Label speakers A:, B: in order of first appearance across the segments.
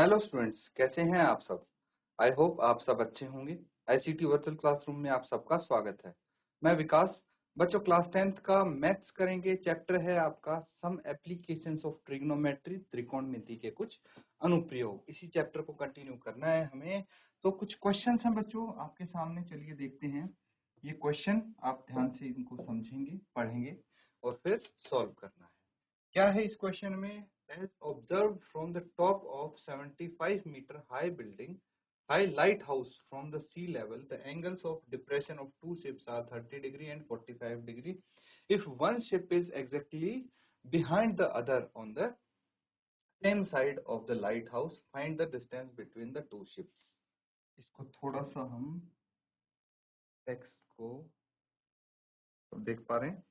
A: Hello students, कैसे हैं आप सब। आई होप आप सब अच्छे होंगे। आईसीटी वर्चुअल क्लासरूम में आप सबका स्वागत है। मैं विकास। बच्चों, क्लास 10th का मैथ्स करेंगे। चैप्टर है आपका सम एप्लीकेशंस ऑफ ट्रिग्नोमेट्री, त्रिकोणमिति के कुछ अनुप्रयोग। इसी चैप्टर को कंटिन्यू करना है हमें। तो कुछ क्वेश्चंस हैं बच्चों आपके सामने, चलिए देखते हैं। ये क्वेश्चन आप ध्यान से इनको समझेंगे, पढ़ेंगे और फिर सॉल्व करना है। क्या है इस क्वेश्चन में? As observed from the top of 75 meter high building, high lighthouse from the sea level, the angles of depression of two ships are 30 degree and 45 degree. If one ship is exactly behind the other on the same side of the lighthouse, find the distance between the two ships. इसको थोड़ा सा हम text को देख पा रहे हैं।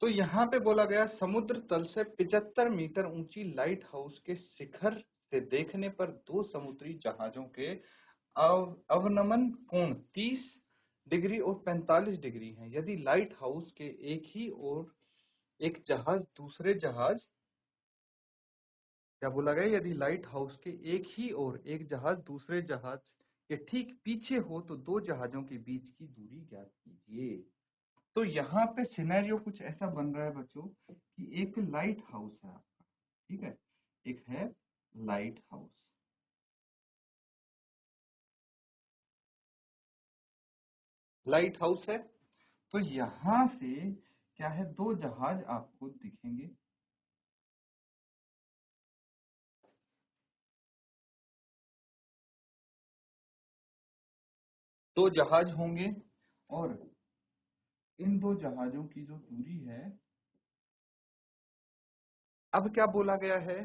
A: तो यहाँ पे बोला गया समुद्र तल से 75 मीटर ऊंची लाइट हाउस के शिखर से देखने पर दो समुद्री जहाजों के अवनमन कोण 30 डिग्री और 45 डिग्री हैं। यदि लाइट हाउस के एक ही ओर एक जहाज दूसरे जहाज क्या बोला गया? यदि लाइट हाउस के एक ही ओर एक जहाज दूसरे जहाज के ठीक पीछे हो तो दो जहाजों के बीच की दूरी ज्ञात कीजिए। तो यहाँ पे सिनेरियो कुछ ऐसा बन रहा है बच्चों कि एक लाइट हाउस है आपका, ठीक है, एक है लाइट हाउस। लाइट हाउस है तो यहाँ से क्या है, दो जहाज आपको दिखेंगे। दो जहाज होंगे और इन दो जहाजों की जो दूरी है, अब क्या बोला गया है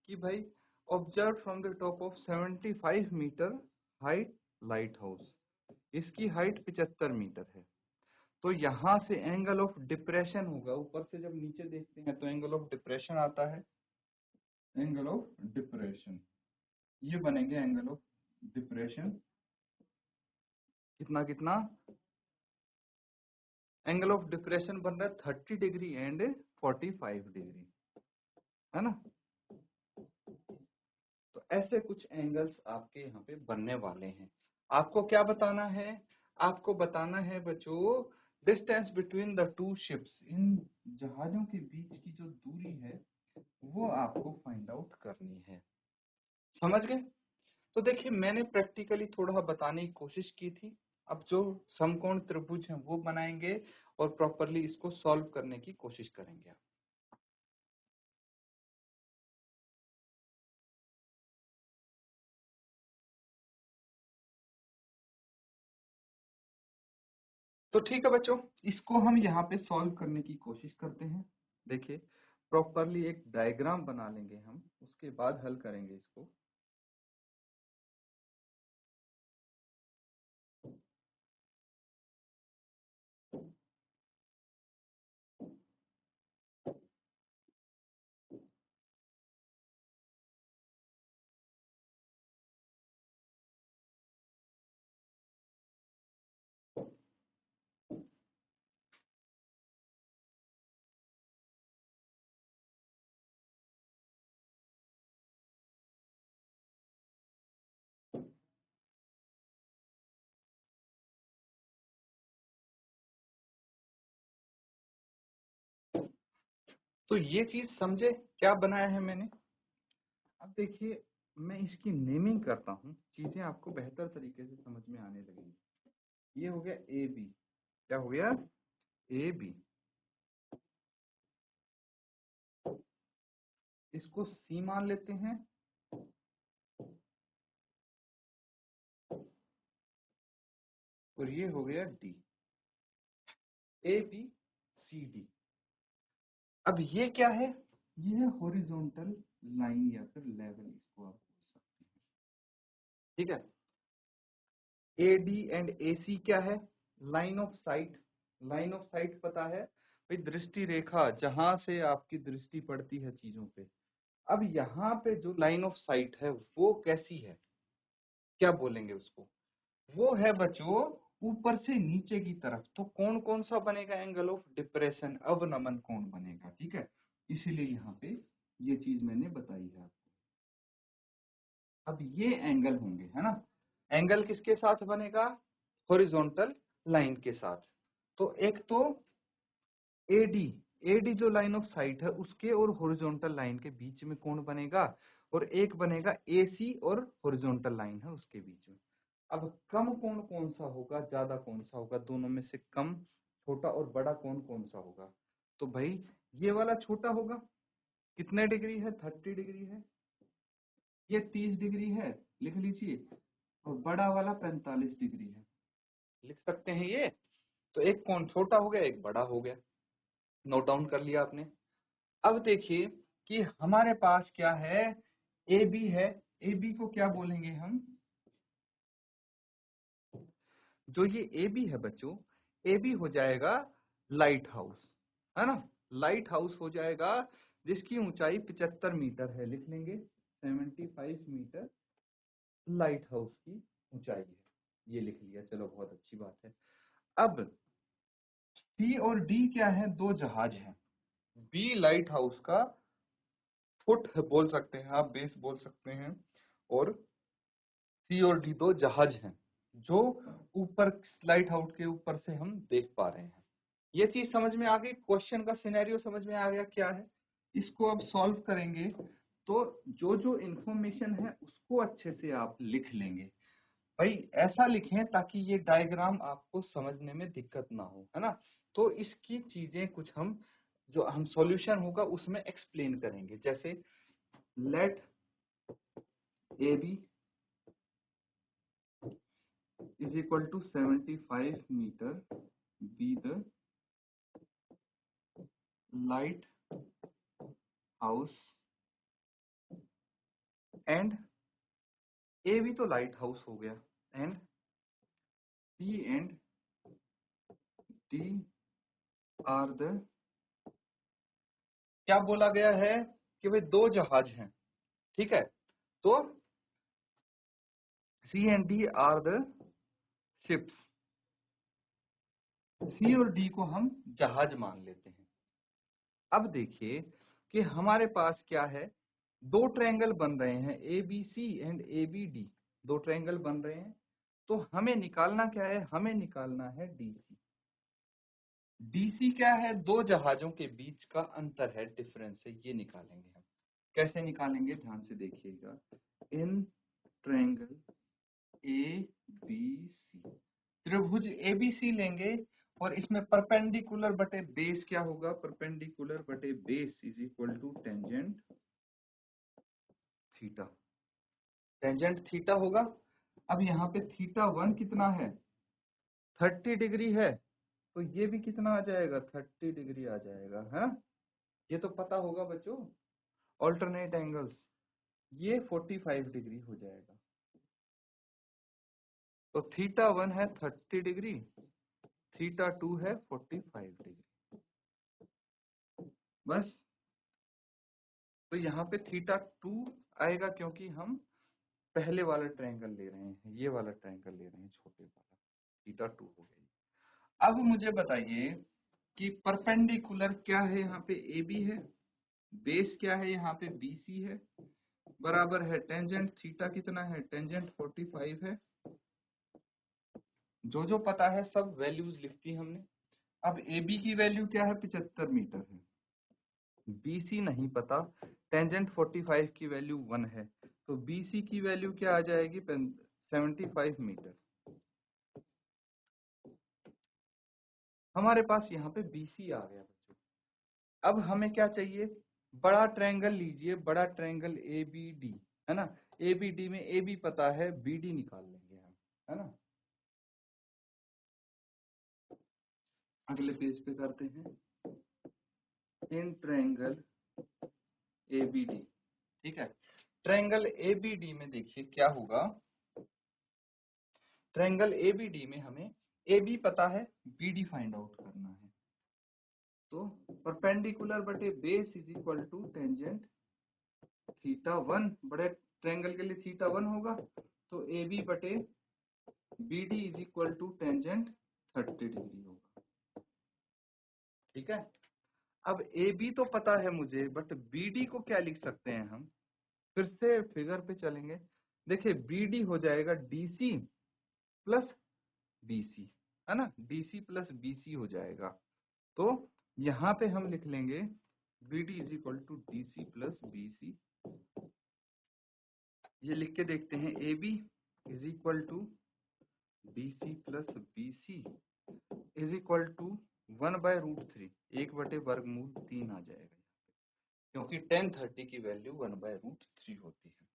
A: कि भाई observe from the top of 75 metre height lighthouse, इसकी हाइट 75 मीटर है। तो यहाँ से एंगल ऑफ डिप्रेशन होगा, ऊपर से जब नीचे देखते हैं तो एंगल ऑफ डिप्रेशन आता है। एंगल ऑफ डिप्रेशन ये बनेंगे एंगल ऑफ डिप्रेशन कितना कितना, एंगल ऑफ डिप्रेशन बन रहा है 30 डिग्री एंड 45 डिग्री, है ना। तो ऐसे कुछ एंगल्स आपके यहाँ पे बनने वाले हैं। आपको क्या बताना है? आपको बताना है बच्चों distance between the two ships, इन जहाजों के बीच की जो दूरी है वो आपको फाइंड आउट करनी है। समझ गए? तो देखिए मैंने प्रैक्टिकली थोड़ा बताने की कोशिश की थी। अब जो समकोण त्रिभुज हैं वो बनाएंगे और प्रॉपरली इसको सॉल्व करने की कोशिश करेंगे। तो ठीक है बच्चों, इसको हम यहाँ पे सॉल्व करने की कोशिश करते हैं। देखिए प्रॉपरली एक डायग्राम बना लेंगे हम, उसके बाद हल करेंगे इसको। तो ये चीज समझे क्या बनाया है मैंने। अब देखिए मैं इसकी नेमिंग करता हूँ, चीजें आपको बेहतर तरीके से समझ में आने लगेंगी। ये हो गया ए बी, क्या हो गया? A B. इसको सी मान लेते हैं और ये हो गया D. A B C D. अब ये क्या है? ये है हॉरिजॉन्टल लाइन या फिर लेवल, इसको आप बोल सकते हैं, ठीक है। ए डी एंड ए सी क्या है? Line of site. Line of site पता है भाई, दृष्टि रेखा जहां से आपकी दृष्टि पड़ती है चीजों पे। अब यहाँ पे जो लाइन ऑफ साइट है वो कैसी है, क्या बोलेंगे उसको? वो है बच्चों ऊपर से नीचे की तरफ। तो कौन कौन सा बनेगा? एंगल ऑफ डिप्रेशन, अवनमन कोण बनेगा, ठीक है। इसीलिए यहाँ पे ये चीज मैंने बताई है आपको। अब ये एंगल होंगे, है ना। एंगल किसके साथ बनेगा? हॉरिजॉन्टल लाइन के साथ। तो एक तो एडी, एडी जो लाइन ऑफ साइट है उसके और हॉरिजॉन्टल लाइन के बीच में कोण बनेगा, और एक बनेगा एसी और हॉरिजॉन्टल लाइन है उसके बीच में। अब कम कोण कौन सा होगा, ज्यादा कौन सा होगा, दोनों में से कम, छोटा और बड़ा कोण कौन सा होगा? तो भाई ये वाला छोटा होगा। कितने डिग्री है? 30 डिग्री है। ये 30 डिग्री है, लिख लीजिए। और बड़ा वाला 45 डिग्री है, लिख सकते हैं ये। तो एक कोण छोटा हो गया, एक बड़ा हो गया। नोट डाउन कर लिया आपने। अब देखिए कि हमारे पास क्या है, ए बी है। ए बी को क्या बोलेंगे हम? जो ये ए बी है बच्चों, ए बी हो जाएगा लाइट हाउस, है ना। लाइट हाउस हो जाएगा जिसकी ऊंचाई 75 मीटर है, लिख लेंगे 75 मीटर लाइट हाउस की ऊंचाई है। ये लिख लिया, चलो बहुत अच्छी बात है। अब सी और डी क्या है? दो जहाज हैं। बी लाइट हाउस का फुट बोल सकते हैं आप, बेस बोल सकते हैं, और सी और डी दो जहाज हैं जो ऊपर लाइट हाउस के ऊपर से हम देख पा रहे हैं। ये चीज समझ में आ गई? क्वेश्चन का सिनेरियो समझ में आ गया क्या है? इसको अब सॉल्व करेंगे तो जो जो इंफॉर्मेशन है उसको अच्छे से आप लिख लेंगे। भाई ऐसा लिखें ताकि ये डायग्राम आपको समझने में दिक्कत ना हो, है ना। तो इसकी चीजें कुछ हम जो हम सॉल्यूशन होगा उसमें एक्सप्लेन करेंगे। जैसे let A B is equal to 75 meter be the light house, and A भी तो लाइट हाउस हो गया, and C and D are the, क्या बोला गया है कि भाई दो जहाज हैं, ठीक है। तो C and D are the ships, C और डी को हम जहाज मान लेते हैं। अब देखिए कि हमारे पास क्या है, दो ट्रायंगल बन रहे हैं, A B C and A B D, दो ट्रायंगल बन रहे हैं। तो हमें निकालना क्या है? हमें निकालना है डीसी। डीसी क्या है? दो जहाजों के बीच का अंतर है, डिफरेंस है, ये निकालेंगे हम। कैसे निकालेंगे ध्यान से देखिएगा। इन ट्रायंगल ए बी सी, त्रिभुज एबीसी लेंगे और इसमें परपेंडिकुलर बटे बेस क्या होगा? परपेंडिकुलर बटे base is equal to tangent theta. Tangent theta होगा। अब यहाँ पे थीटा 1 कितना है? 30 डिग्री है। तो ये भी कितना आ जाएगा? 30 डिग्री आ जाएगा, है। ये तो पता होगा बच्चों, ऑल्टरनेट एंगल्स। ये 45 डिग्री हो जाएगा। तो थीटा 1 है 30 डिग्री, थीटा 2 है 45 डिग्री, बस। तो यहाँ पे थीटा 2 आएगा क्योंकि हम पहले वाला ट्रायंगल ले रहे हैं, ये वाला ट्रायंगल ले रहे हैं, छोटे वाला। थीटा 2 हो गई। अब मुझे बताइए कि परपेंडिकुलर क्या है? यहाँ पे ए बी है, बेस क्या है? यहाँ पे बी सी है, बराबर है टेंजेंट थीटा कितना है? टेंजेंट 45 है। जो जो पता है सब वैल्यूज लिखती हमने। अब ए बी की वैल्यू क्या है? 75 मीटर है। BC नहीं पता, टेंजेंट 45 की वैल्यू 1 है, तो BC की वैल्यू क्या आ जाएगी? 75 मीटर। हमारे पास यहाँ पे BC आ गया बच्चों। अब हमें क्या चाहिए? बड़ा ट्रायंगल लीजिए, बड़ा ट्रायंगल ABD, है ना। ABD में AB पता है, BD निकाल लेंगे हम, है ना। अगले पेज पे करते हैं। इन ट्रायंगल ABD, ठीक है। ट्रायंगल ABD में देखिए क्या होगा। ट्रायंगल ABD में हमें AB पता है, BD फाइंड आउट करना है। तो परपेंडिकुलर बटे base is equal to tangent theta 1, बड़े ट्रायंगल के लिए थीटा 1 होगा। तो AB बटे BD is equal to tangent 30 degree होगा, ठीक है। अब AB तो पता है मुझे, बट BD को क्या लिख सकते हैं हम? फिर से फिगर पे चलेंगे। देखिए BD हो जाएगा DC प्लस BC, है ना, DC प्लस BC हो जाएगा। तो यहाँ पे हम लिख लेंगे BD is equal to DC plus BC। ये लिख के देखते हैं, AB is equal to DC plus BC is equal to 1/√3, 1/वर्गमूल 3 आ जाएगा, क्योंकि tan 30 की वैल्यू 1/√3 होती है।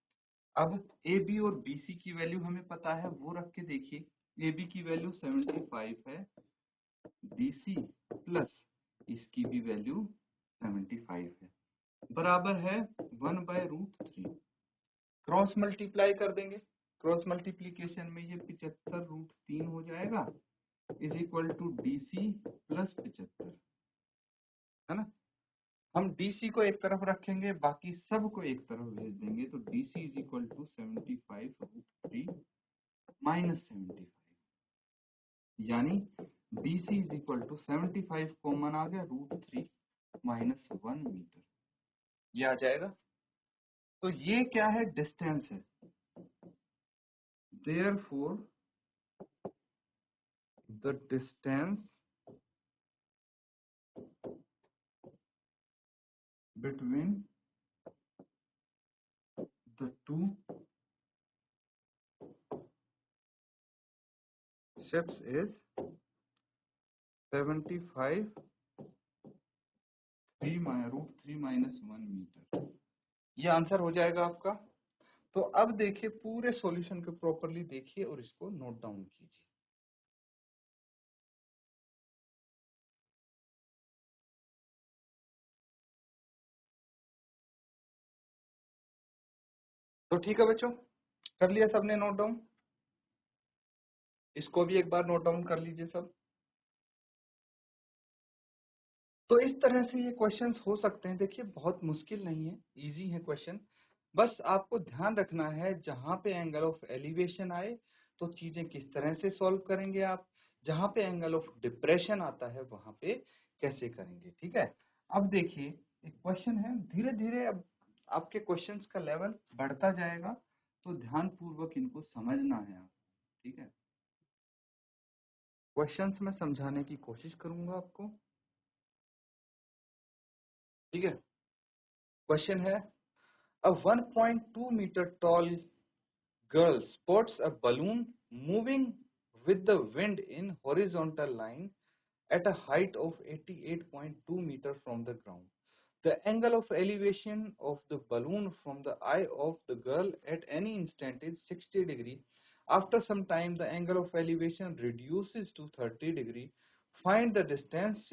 A: अब AB और BC की वैल्यू हमें पता है, वो रख के देखिए। AB की वैल्यू 75 है, DC प्लस इसकी भी वैल्यू 75 है, बराबर है 1/√3। क्रॉस मल्टीप्लाई कर देंगे, क्रॉस मल्टीप्लीकेशन में ये 75√3 हो जाएगा is equal to DC plus 75, है ना। हम DC को एक तरफ रखेंगे, बाकी सब को एक तरफ भेज देंगे, तो DC is equal to 75√3 minus 75, यानी BC is equal to 75 common आ गया, √3 माइनस 1 मीटर, ये आ जाएगा। तो ये क्या है, डिस्टेंस है। Therefore, the distance between the two ships is 75 √3 minus 1 metre. ये आंसर हो जाएगा आपका। तो अब देखिए, पूरे सॉल्यूशन को प्रॉपरली देखिए और इसको नोट डाउन कीजिए। तो ठीक है बच्चों, कर लिया सबने नोट डाउन? इसको भी एक बार नोट डाउन कर लीजिए सब। तो इस तरह से ये क्वेश्चंस हो सकते हैं। देखिए, बहुत मुश्किल नहीं है, इजी है क्वेश्चन। बस आपको ध्यान रखना है, जहां पे एंगल ऑफ एलिवेशन आए तो चीजें किस तरह से सॉल्व करेंगे आप, जहां पे एंगल ऑफ डिप्रेशन आता है वहां पे कैसे करेंगे, ठीक है। अब देखिए, एक क्वेश्चन है, धीरे धीरे अब आपके क्वेश्चंस का लेवल बढ़ता जाएगा, तो ध्यान पूर्वक इनको समझना है आप, ठीक है। क्वेश्चंस में समझाने की कोशिश करूंगा आपको, ठीक है। क्वेश्चन है, a 1.2 meter tall girl spots a balloon moving with the wind in horizontal line at a height of 88.2 meter from the ground. The angle of elevation of the balloon from the eye of the girl at any instant is 60 degree. After some time, the angle of elevation reduces to 30 degree. Find the distance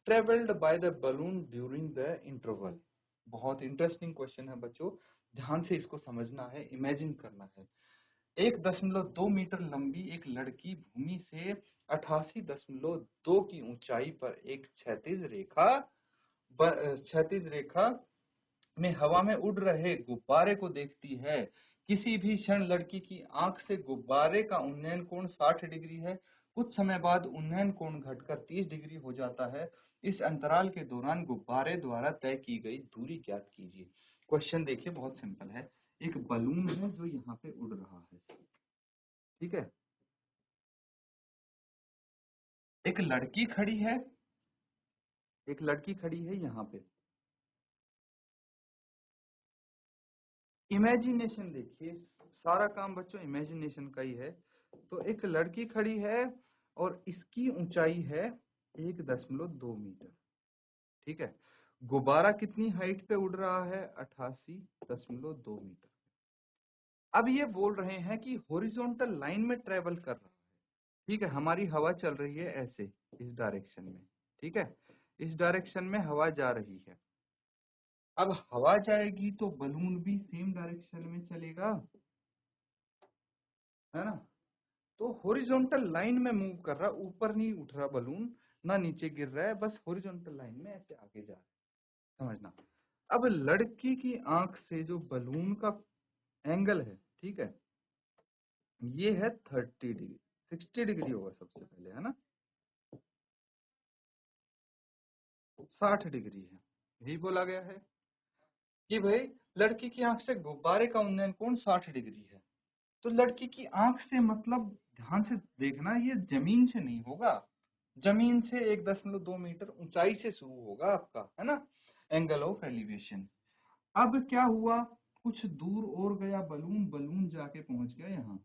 A: traveled by the balloon during the interval. बहुत interesting question है बच्चों, ध्यान से इसको समझना है, imagine करना है। 1.2 मीटर लंबी एक लड़की भूमि से 88.2 की ऊंचाई पर एक क्षैतिज रेखा में हवा में उड़ रहे गुब्बारे को देखती है। किसी भी क्षण लड़की की आंख से गुब्बारे का उन्नयन कोण 60 डिग्री है। कुछ समय बाद उन्नयन कोण घटकर 30 डिग्री हो जाता है। इस अंतराल के दौरान गुब्बारे द्वारा तय की गई दूरी ज्ञात कीजिए। क्वेश्चन देखिए, बहुत सिंपल है। एक बलून है जो यहाँ पे उड़ रहा है, ठीक है। एक लड़की खड़ी है, एक लड़की खड़ी है यहाँ पे। इमेजिनेशन देखिए, सारा काम बच्चों इमेजिनेशन का ही है। तो एक लड़की खड़ी है और इसकी ऊंचाई है 1.2 मीटर, ठीक है। गुब्बारा कितनी हाइट पे उड़ रहा है, 88.2 मीटर। अब ये बोल रहे हैं कि हॉरिजॉन्टल लाइन में ट्रेवल कर रहा है, ठीक है। हमारी हवा चल रही है ऐसे, इस डायरेक्शन में, ठीक है। इस डायरेक्शन में हवा जा रही है। अब हवा जाएगी तो बलून भी सेम डायरेक्शन में चलेगा, है ना। तो हॉरिजॉन्टल लाइन में मूव कर रहा, ऊपर नहीं उठ रहा बलून, ना नीचे गिर रहा है, बस हॉरिजॉन्टल लाइन में ऐसे आगे जा रहा है, समझना। अब लड़की की आंख से जो बलून का एंगल है, ठीक है, ये है 30 डिग्री, 60 डिग्री होगा सबसे पहले, है ना, 60 डिग्री है। यही बोला गया है कि भाई लड़की की आंख से गुब्बारे का उन्नयन कोण 60 डिग्री है। तो लड़की की आंख से मतलब ध्यान से देखना, ये जमीन से नहीं होगा, जमीन से 1.2 मीटर ऊंचाई से शुरू होगा आपका, है ना, एंगल ऑफ एलिवेशन। अब क्या हुआ, कुछ दूर और गया बलून, बलून जाके पहुंच गया यहाँ,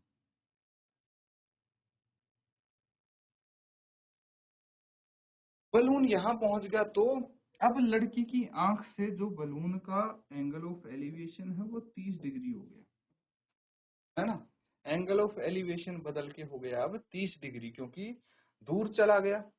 A: बलून यहाँ पहुंच गया, तो अब लड़की की आंख से जो बलून का एंगल ऑफ एलिवेशन है वो 30 डिग्री हो गया, है ना। एंगल ऑफ एलिवेशन बदल के हो गया अब 30 डिग्री, क्योंकि दूर चला गया।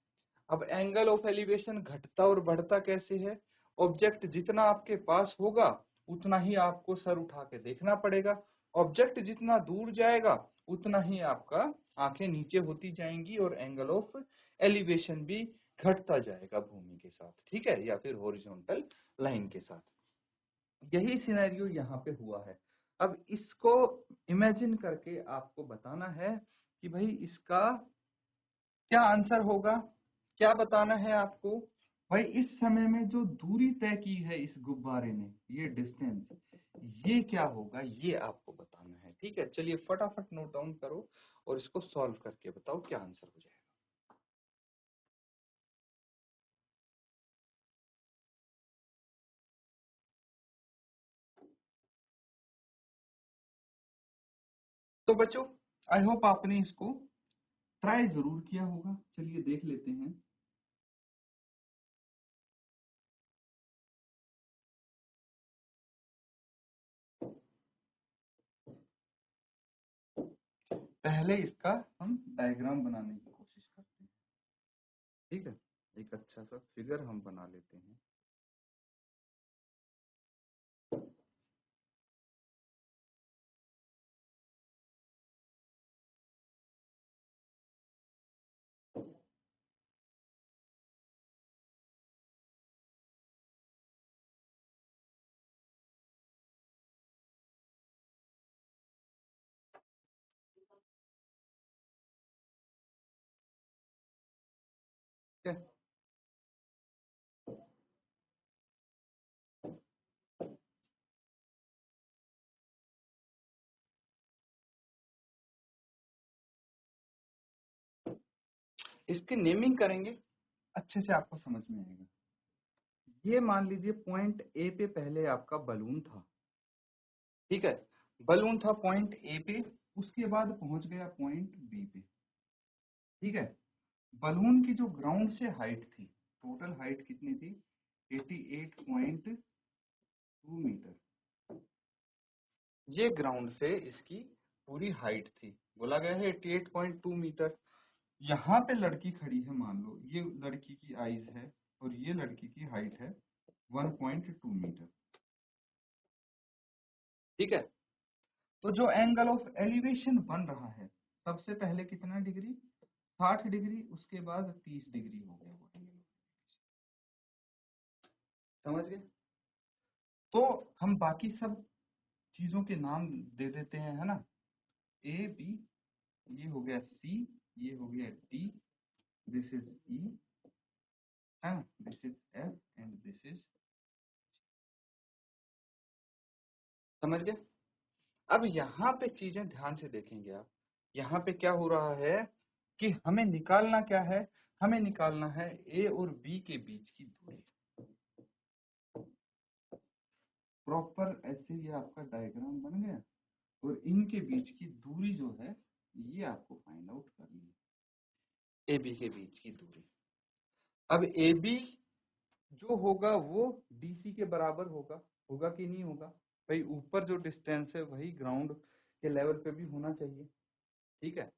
A: अब एंगल ऑफ एलिवेशन घटता और बढ़ता कैसे है, ऑब्जेक्ट जितना आपके पास होगा उतना ही आपको सर उठा के देखना पड़ेगा, ऑब्जेक्ट जितना दूर जाएगा उतना ही आपका आंखें नीचे होती जाएंगी और एंगल ऑफ एलिवेशन भी घटता जाएगा भूमि के साथ, ठीक है, या फिर हॉरिजॉन्टल लाइन के साथ। यही सिनेरियो यहाँ पे हुआ है। अब इसको इमेजिन करके आपको बताना है कि भाई इसका क्या आंसर होगा, क्या बताना है आपको। भाई इस समय में जो दूरी तय की है इस गुब्बारे ने, ये डिस्टेंस, ये क्या होगा, ये आपको बताना है, ठीक है। चलिए फटाफट नोट डाउन करो और इसको सॉल्व करके बताओ क्या आंसर हो जाएगा। तो बच्चों, आई होप आपने इसको ट्राई जरूर किया होगा। चलिए देख लेते हैं। पहले इसका हम डायग्राम बनाने की कोशिश करते हैं, ठीक है, एक अच्छा सा फिगर हम बना लेते हैं। ठीक है, इसकी नेमिंग करेंगे, अच्छे से आपको समझ में आएगा। ये मान लीजिए पॉइंट ए पे पहले आपका बलून था, ठीक है, बलून था पॉइंट ए पे, उसके बाद पहुंच गया पॉइंट बी पे, ठीक है। बलून की जो ग्राउंड से हाइट थी, टोटल हाइट कितनी थी, 88.2 मीटर, ये ग्राउंड से इसकी पूरी हाइट थी, बोला गया है 88.2 मीटर। यहाँ पे लड़की खड़ी है, मान लो ये लड़की की आईज है और ये लड़की की हाइट है 1.2 मीटर, ठीक है। तो जो एंगल ऑफ एलिवेशन बन रहा है, सबसे पहले कितना डिग्री, 60 डिग्री, उसके बाद 30 डिग्री हो गया वो एंगल, समझ गए। तो हम बाकी सब चीजों के नाम दे देते हैं, है ना, ए बी, ये हो गया सी, ये हो गया डी, दिस इज ई, है ना, this is F and this is, समझ गए। अब यहाँ पे चीजें ध्यान से देखेंगे आप, यहाँ पे क्या हो रहा है कि हमें निकालना क्या है, हमें निकालना है ए और बी के बीच की दूरी। प्रॉपर ऐसे ये आपका डायग्राम बन गया और इनके बीच की दूरी जो है ये आपको फाइंड आउट करनी है, ए बी के बीच की दूरी। अब ए बी जो होगा वो डीसी के बराबर होगा, होगा कि नहीं होगा, भाई ऊपर जो डिस्टेंस है वही ग्राउंड के लेवल पे भी होना चाहिए, ठीक है।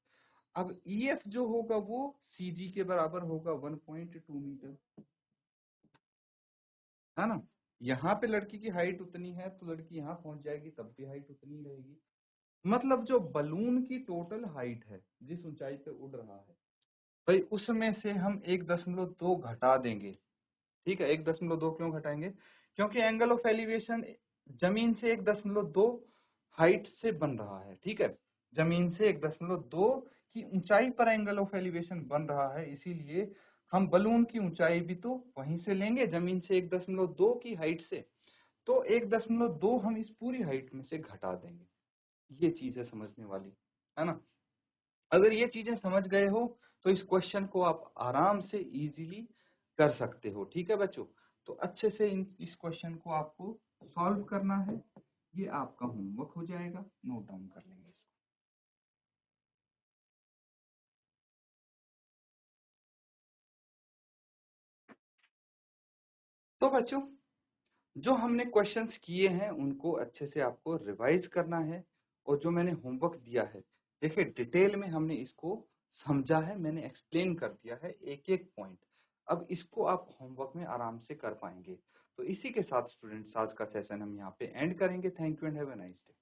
A: अब ईएफ जो होगा वो सीजी के बराबर होगा 1.2 मीटर, है ना। यहाँ पे लड़की की हाइट उतनी है तो लड़की यहाँ पहुंच जाएगी तब भी हाइट उतनी ही रहेगी। मतलब जो बलून की टोटल हाइट है जिस ऊंचाई पे उड़ रहा है, भाई उसमें से हम 1.2 घटा देंगे, ठीक है। 1.2 क्यों घटाएंगे, क्योंकि एंगल ऑफ एलिवेशन जमीन से 1.2 हाइट से बन रहा है, ठीक है। जमीन से 1.2 की ऊंचाई पर एंगल ऑफ एलिवेशन बन रहा है, इसीलिए हम बलून की ऊंचाई भी तो वहीं से लेंगे, जमीन से 1.2 की हाइट से, तो 1.2 हम इस पूरी हाइट में से घटा देंगे। ये चीज है समझने वाली। है ना। अगर ये चीजें समझ गए हो तो इस क्वेश्चन को आप आराम से इजीली कर सकते हो। ठीक है बच्चों, तो अच्छे से इस क्वेश्चन को आपको सॉल्व करना है। ये आपका होमवर्क हो जाएगा, नोट डाउन कर लेंगे इसको। तो बच्चों, जो हमने क्वेश्चंस किए हैं उनको अच्छे से आपको रिवाइज करना है, और जो मैंने होमवर्क दिया है, देखिए डिटेल में हमने इसको समझा है, मैंने एक्सप्लेन कर दिया है एक एक पॉइंट। अब इसको आप होमवर्क में आराम से कर पाएंगे। तो इसी के साथ स्टूडेंट्स आज का सेशन हम यहाँ पे एंड करेंगे। Thank you and have a nice day.